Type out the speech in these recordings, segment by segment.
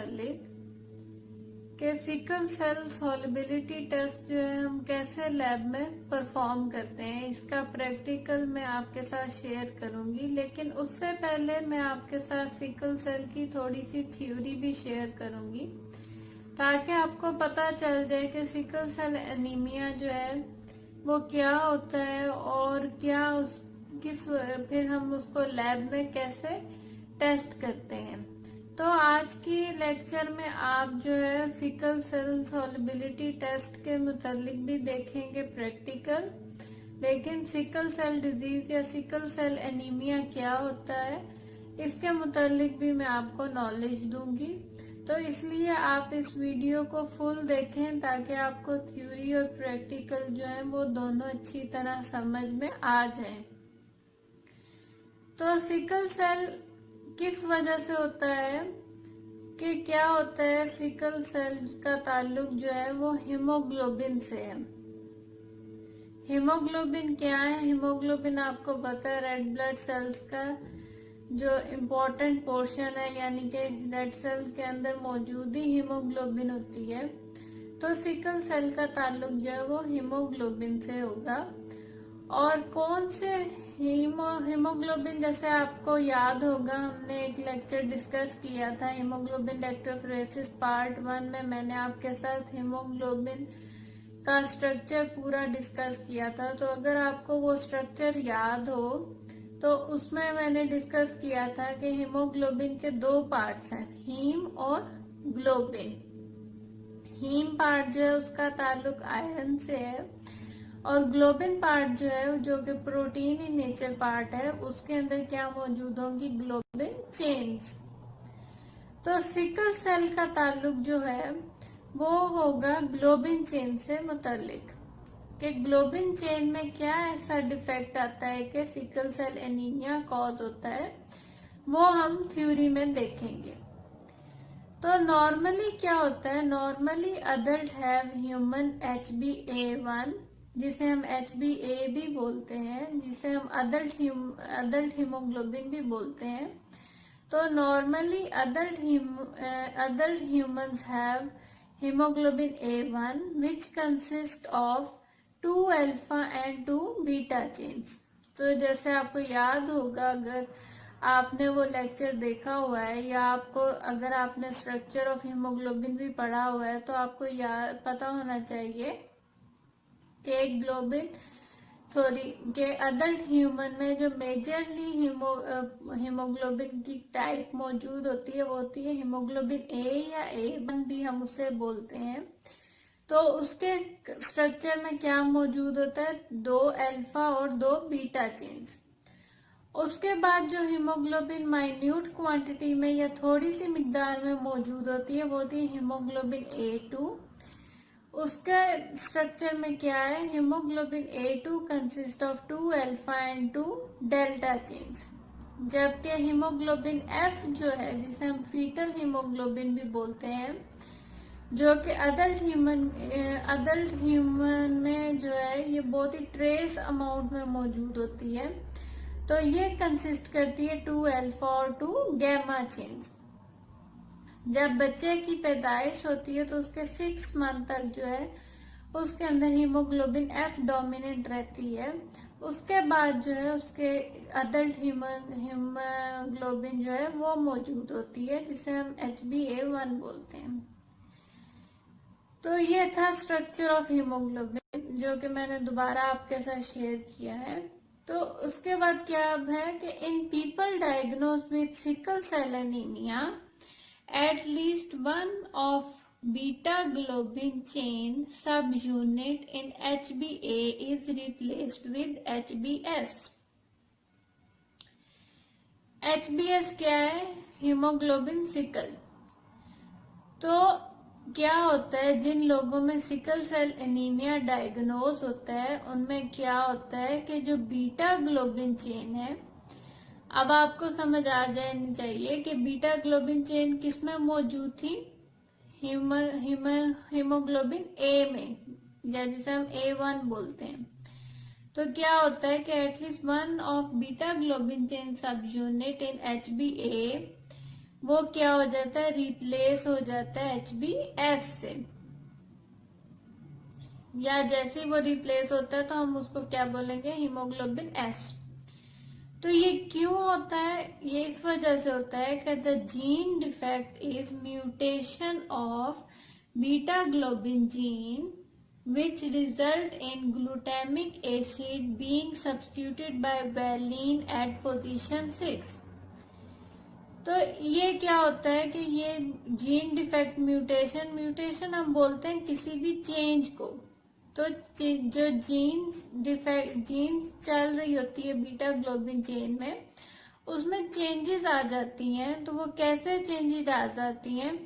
मुतालिक कि sickle cell solubility test जो है हम कैसे लैब में परफॉर्म करते हैं, इसका प्रैक्टिकल मैं आपके साथ शेयर करूंगी। लेकिन उससे पहले मैं आपके साथ सिकल सेल की थोड़ी सी थ्योरी भी शेयर करूंगी, ताकि आपको पता चल जाए कि सिकल सेल एनीमिया जो है वो क्या होता है और फिर हम उसको लैब में कैसे टेस्ट करते हैं। तो आज की लेक्चर में आप जो है सिकल सेल सॉल्युबिलिटी टेस्ट के मुतालिक भी देखेंगे प्रैक्टिकल, लेकिन सिकल सेल डिजीज या सिकल सेल एनीमिया क्या होता है इसके मुतालिक भी मैं आपको नॉलेज दूंगी। तो इसलिए आप इस वीडियो को फुल देखें ताकि आपको थ्योरी और प्रैक्टिकल जो है वो दोनों अच्छी तरह समझ में आ जाए। तो सिकल सेल किस वजह से होता है कि क्या होता है, सिकल सेल का ताल्लुक जो है वो हीमोग्लोबिन से है। हीमोग्लोबिन क्या है? हीमोग्लोबिन आपको पता है रेड ब्लड सेल्स का जो इम्पोर्टेंट पोर्शन है, यानी कि रेड सेल्स के अंदर मौजूद ही हीमोग्लोबिन होती है। तो सिकल सेल का ताल्लुक जो है वो हीमोग्लोबिन से होगा। और कौन से हीमोग्लोबिन, जैसे आपको याद होगा हमने एक लेक्चर डिस्कस किया था हीमोग्लोबिन इलेक्ट्रोफोरेसिस पार्ट 1 में, मैंने आपके साथ हीमोग्लोबिन का स्ट्रक्चर पूरा डिस्कस किया था। तो अगर आपको वो स्ट्रक्चर याद हो तो उसमें मैंने डिस्कस किया था कि हीमोग्लोबिन के दो पार्ट्स हैं, हीम और ग्लोबिन। हीम पार्ट जो है उसका ताल्लुक आयरन से है और ग्लोबिन पार्ट जो है जो कि प्रोटीन इन नेचर पार्ट है, उसके अंदर क्या मौजूद होंगी? Globin chains. तो सिकल सेल का ताल्लुक जो है वो होगा ग्लोबिन चेन से मुतालिक कि ग्लोबिन चेन में क्या ऐसा डिफेक्ट आता है कि सिकल सेल एनीमिया कॉज होता है, वो हम थ्योरी में देखेंगे। तो नॉर्मली क्या होता है, normally adult have human HbA1, जिसे हम HbA भी बोलते हैं, जिसे हम अडल्ट हीमोग्लोबिन भी बोलते हैं। तो normally adult humans have hemoglobin A1 which consists of 2 alpha and 2 beta chains. तो जैसे आपको याद होगा, अगर आपने वो लेक्चर देखा हुआ है या आपको अगर आपने स्ट्रक्चर ऑफ हीमोग्लोबिन भी पढ़ा हुआ है तो आपको पता होना चाहिए कि के अडल्ट ह्यूमन में जो मेजरली हीमोग्लोबिन की टाइप मौजूद होती है वो होती है हीमोग्लोबिन A या A1 भी हम उसे बोलते हैं। तो उसके स्ट्रक्चर में क्या मौजूद होता है? 2 अल्फा और 2 बीटा चेन्स। उसके बाद जो हीमोग्लोबिन माइन्यूट क्वांटिटी में या थोड़ी सी मिकदार में मौजूद होती है वो होती है हीमोग्लोबिन A2। उसके स्ट्रक्चर में क्या है? Haemoglobin A2 consist of 2 alpha and 2 delta chains. जबकि हीमोग्लोबिन F जो है, जिसे हम फीटल हीमोग्लोबिन भी बोलते हैं, जो कि अडल्ट ह्यूमन में जो है ये बहुत ही ट्रेस अमाउंट में मौजूद होती है। तो ये कंसिस्ट करती है 2 अल्फा और 2 गैमा चेन्स। जब बच्चे की पैदाइश होती है तो उसके 6 मंथ तक जो है उसके अंदर हीमोग्लोबिन F डोमिनेंट रहती है। उसके बाद जो है उसके अडल्ट हीमोग्लोबिन जो है वो मौजूद होती है, जिसे हम HbA1 बोलते हैं। तो ये था स्ट्रक्चर ऑफ हीमोग्लोबिन, जो कि मैंने दोबारा आपके साथ शेयर किया है। तो उसके बाद क्या अब है कि in people diagnosed with sickle cell anaemia at least one of beta globin chain subunit in HbA is replaced with HbS। HbS क्या है? Haemoglobin sickle. तो क्या होता है, जिन लोगों में सिकल सेल एनीमिया डायग्नोज होता है उनमें क्या होता है कि जो बीटा ग्लोबिन चेन है, अब आपको समझ आ जानी चाहिए कि बीटा ग्लोबिन चेन किसमें मौजूद थी? हीमोग्लोबिन A में, या जिसे हम A1 बोलते हैं। तो क्या होता है कि at least one of beta globin chain सब यूनिट इन HbA वो क्या हो जाता है, रिप्लेस हो जाता है HbS से, या जैसे ही वो रिप्लेस होता है तो हम उसको क्या बोलेंगे, हीमोग्लोबिन S। तो ये क्यों होता है, ये इस वजह से होता है कि the gene defect is mutation of beta globin gene which result in glutamic acid being substituted by valine at position 6। तो ये क्या होता है कि ये जीन डिफेक्ट म्यूटेशन, म्यूटेशन हम बोलते हैं किसी भी चेंज को। तो जो जीन्स डिफेक्ट, जीन्स चल रही होती है बीटा ग्लोबिन चेन में, उसमें चेंजेस आ जाती हैं। तो वो कैसे चेंजेस आ जाती हैं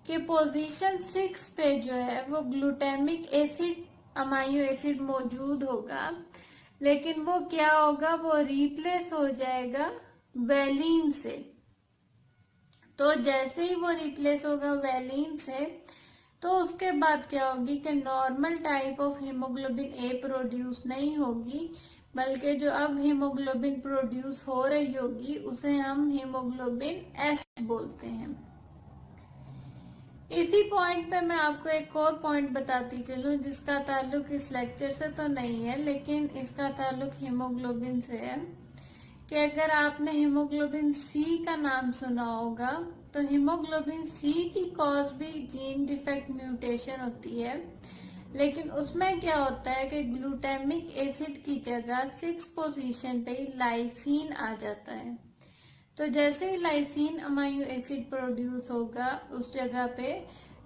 कि पोजीशन 6 पे जो है वो ग्लूटामिक एसिड, अमाइनो एसिड मौजूद होगा, लेकिन वो क्या होगा, वो रिप्लेस हो जाएगा वैलीन से। तो जैसे ही वो रिप्लेस होगा वैलीन से, तो उसके बाद क्या होगी कि normal type of haemoglobin A produce नहीं होगी, बल्कि जो अब हीमोग्लोबिन प्रोड्यूस हो रही होगी उसे हम हीमोग्लोबिन एस बोलते हैं। इसी पॉइंट पे मैं आपको एक और पॉइंट बताती चलूं जिसका ताल्लुक इस लेक्चर से तो नहीं है, लेकिन इसका ताल्लुक हीमोग्लोबिन से है, कि अगर आपने हीमोग्लोबिन सी का नाम सुना होगा, तो हीमोग्लोबिन सी की कॉज भी जीन डिफेक्ट म्यूटेशन होती है, लेकिन उसमें क्या होता है कि ग्लूटामिक एसिड की जगह 6 पोजीशन पे लाइसीन आ जाता है। तो जैसे ही लाइसीन अमाइनो एसिड प्रोड्यूस होगा उस जगह पे,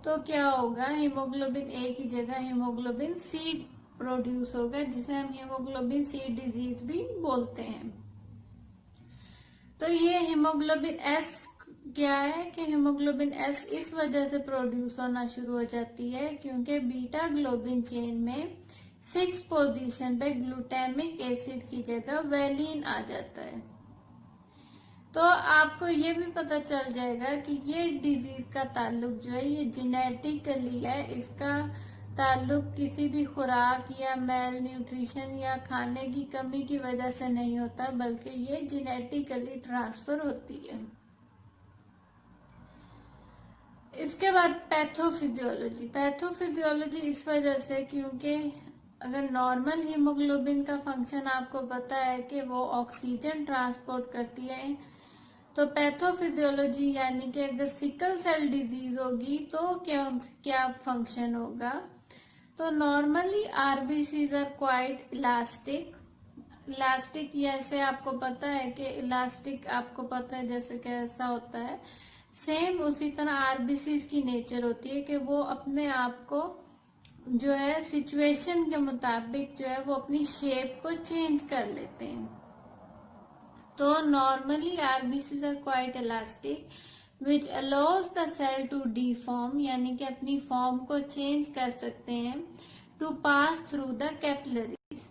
तो क्या होगा, हीमोग्लोबिन ए की जगह हीमोग्लोबिन सी प्रोड्यूस होगा, जिसे हम हीमोग्लोबिन सी डिजीज भी बोलते हैं। तो ये हीमोग्लोबिन एस क्या है कि हीमोग्लोबिन एस इस वजह से प्रोड्यूस होना शुरू हो जाती है क्योंकि बीटा ग्लोबिन चेन में 6 पोजीशन पे ग्लूटामिक एसिड की जगह वैलीन आ जाता है। तो आपको ये भी पता चल जाएगा कि ये डिजीज का ताल्लुक जो है ये जेनेटिकली है, इसका ताल्लुक किसी भी खुराक या मेल न्यूट्रिशन या खाने की कमी की वजह से नहीं होता, बल्कि ये जेनेटिकली ट्रांसफर होती है। इसके बाद पैथोफिजियोलॉजी। पैथोफिजियोलॉजी इस वजह से क्योंकि अगर नॉर्मल हीमोग्लोबिन का फंक्शन आपको पता है कि वो ऑक्सीजन ट्रांसपोर्ट करती है, तो पैथोफिजियोलॉजी यानी कि अगर सिकल सेल डिजीज होगी तो क्या फंक्शन होगा। तो normally RBCs are quite elastic. Elastic जैसे आपको पता है कि इलास्टिक आपको पता है जैसे कैसा होता है, सेम उसी तरह आरबीसीज की नेचर होती है कि वो अपने आप को जो है सिचुएशन के मुताबिक जो है वो अपनी शेप को चेंज कर लेते हैं। तो normally RBCs are quite elastic which allows the cell to deform, यानी कि अपनी फॉर्म को चेंज कर सकते हैं, to pass through the capillaries,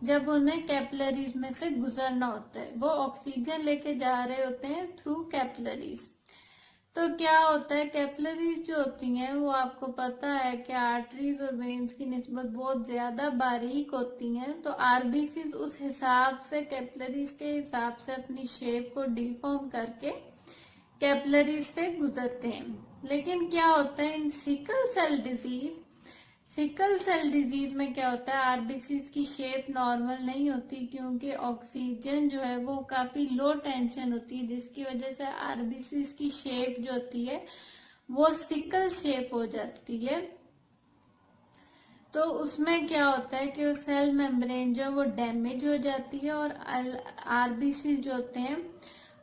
जब उन्हें कैपिलरीज में से गुजरना होता है। वो ऑक्सीजन लेके जा रहे होते हैं थ्रू कैपिलरीज। तो क्या होता है, कैपिलरीज जो होती हैं वो आपको पता है कि आर्टरीज और वेन्स की निस्बत बहुत ज्यादा बारीक होती हैं। तो आरबीसीज उस हिसाब से कैपिलरीज के हिसाब से अपनी शेप को डिफॉर्म करके कैपिलरीज से गुजरते हैं। लेकिन क्या होता है in sickle cell disease, sickle cell disease में क्या होता है, आरबीसीज की शेप नॉर्मल नहीं होती क्योंकि ऑक्सीजन जो है वो काफी लो टेंशन होती है, जिसकी वजह से आरबीसीज की शेप जो होती है वो सिकल शेप हो जाती है। तो उसमें क्या होता है कि सेल मेम्ब्रेन जो वो डैमेज हो जाती है और आरबीसी जो होते हैं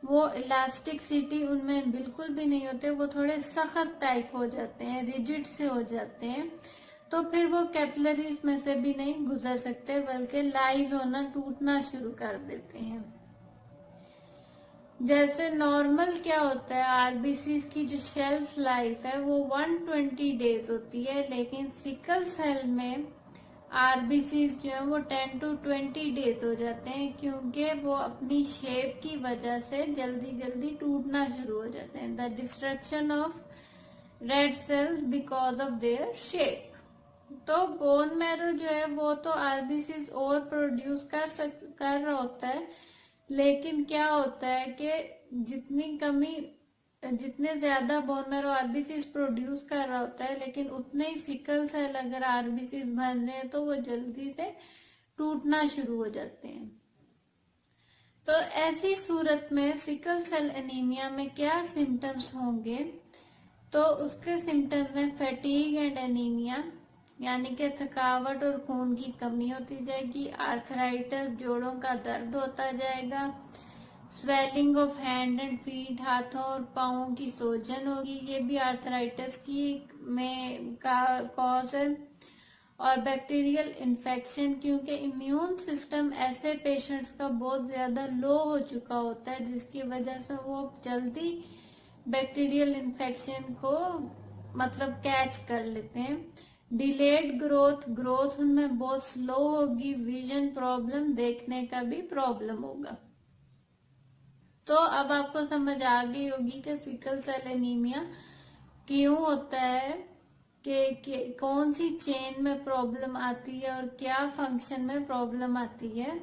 वो इलास्टिसिटी उनमें बिल्कुल भी नहीं होते, वो थोड़े सख्त टाइप हो जाते हैं, रिजिड से हो जाते हैं। तो फिर वो कैपिलरीज में से भी नहीं गुजर सकते, बल्कि लाइज होना, टूटना शुरू कर देते हैं। जैसे नॉर्मल क्या होता है, आरबीसीज की जो शेल्फ लाइफ है वो 120 डेज होती है, लेकिन सिकल सेल में आरबीसीज जो है वो 10 to 20 डेज हो जाते हैं क्योंकि वो अपनी शेप की वजह से जल्दी जल्दी टूटना शुरू हो जाते हैं। The destruction of red cells because of their shape. तो बोन मैरो जो है वो तो आरबीसीज और प्रोड्यूस कर रहा होता है, लेकिन क्या होता है कि जितनी कमी जितने ज्यादा बोन मैरो आरबीसीज प्रोड्यूस कर रहा होता है, लेकिन उतने ही सिकल सेल अगर आरबीसीज बन रहे हैं तो वो जल्दी से टूटना शुरू हो जाते हैं। तो ऐसी सूरत में सिकल सेल एनीमिया में क्या सिम्टम्स होंगे? तो उसके सिम्टम्स हैं फैटीग एंड एनीमिया, यानी कि थकावट और खून की कमी होती जाएगी। आर्थराइटिस, जोड़ों का दर्द होता जाएगा। Swelling of hand and feet, हाथों और पाँवों की सूजन होगी, ये भी आर्थराइटिस की में का कॉज है। और बैक्टीरियल इन्फेक्शन, क्योंकि इम्यून सिस्टम ऐसे पेशेंट्स का बहुत ज्यादा लो हो चुका होता है, जिसकी वजह से वो जल्दी बैक्टीरियल इन्फेक्शन को मतलब कैच कर लेते हैं। डिलेड ग्रोथ, ग्रोथ उनमें बहुत स्लो होगी। विजन प्रॉब्लम, देखने का भी प्रॉब्लम होगा। तो अब आपको समझ आ गई होगी कि सिकल सेल एनीमिया क्यों होता है, कि कौन सी चेन में प्रॉब्लम आती है और क्या फंक्शन में प्रॉब्लम आती है।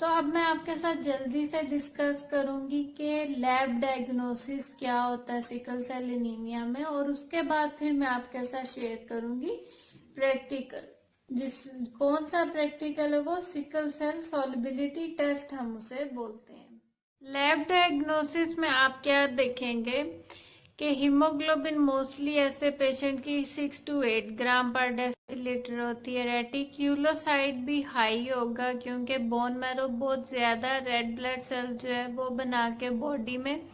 तो अब मैं आपके साथ जल्दी से डिस्कस करूंगी कि लैब डायग्नोसिस क्या होता है सिकल सेल एनीमिया में, और उसके बाद फिर मैं आपके साथ शेयर करूंगी प्रैक्टिकल। कौन सा प्रैक्टिकल है वो सिकल सेल सॉल्युबिलिटी टेस्ट हम उसे बोलते हैं। लैब डायग्नोसिस में आप क्या देखेंगे कि हीमोग्लोबिन मोस्टली ऐसे पेशेंट की 6 to 8 ग्राम पर डेसिलीटर होती है। रेटिक्यूलोसाइट भी हाई होगा, क्योंकि बोन मैरो बहुत ज्यादा रेड ब्लड सेल जो है वो बना के बॉडी में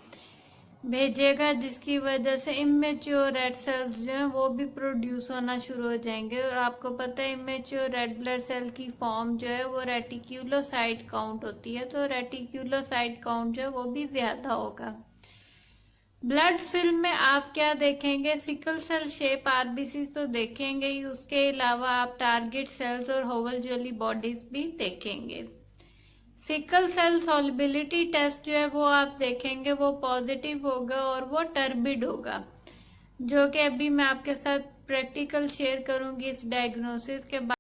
भेजेगा, जिसकी वजह से इमेच्योर रेड सेल्स जो हैं वो भी प्रोड्यूस होना शुरू हो जाएंगे। और आपको पता है इमेच्योर रेड ब्लड सेल की फॉर्म जो है वो रेटिक्यूलोसाइट काउंट होती है, तो रेटिक्यूलोसाइट काउंट जो है वो भी ज्यादा होगा। ब्लड फिल्म में आप क्या देखेंगे? सिकल सेल शेप आरबीसी तो देखेंगे ही, उसके अलावा आप टारगेट सेल्स और होवल जोली बॉडीज भी देखेंगे। सिकल सेल सॉल्युबिलिटी टेस्ट जो है वो आप देखेंगे, वो पॉजिटिव होगा और वो टर्बिड होगा, जो कि अभी मैं आपके साथ प्रैक्टिकल शेयर करूंगी इस डायग्नोसिस के बाद।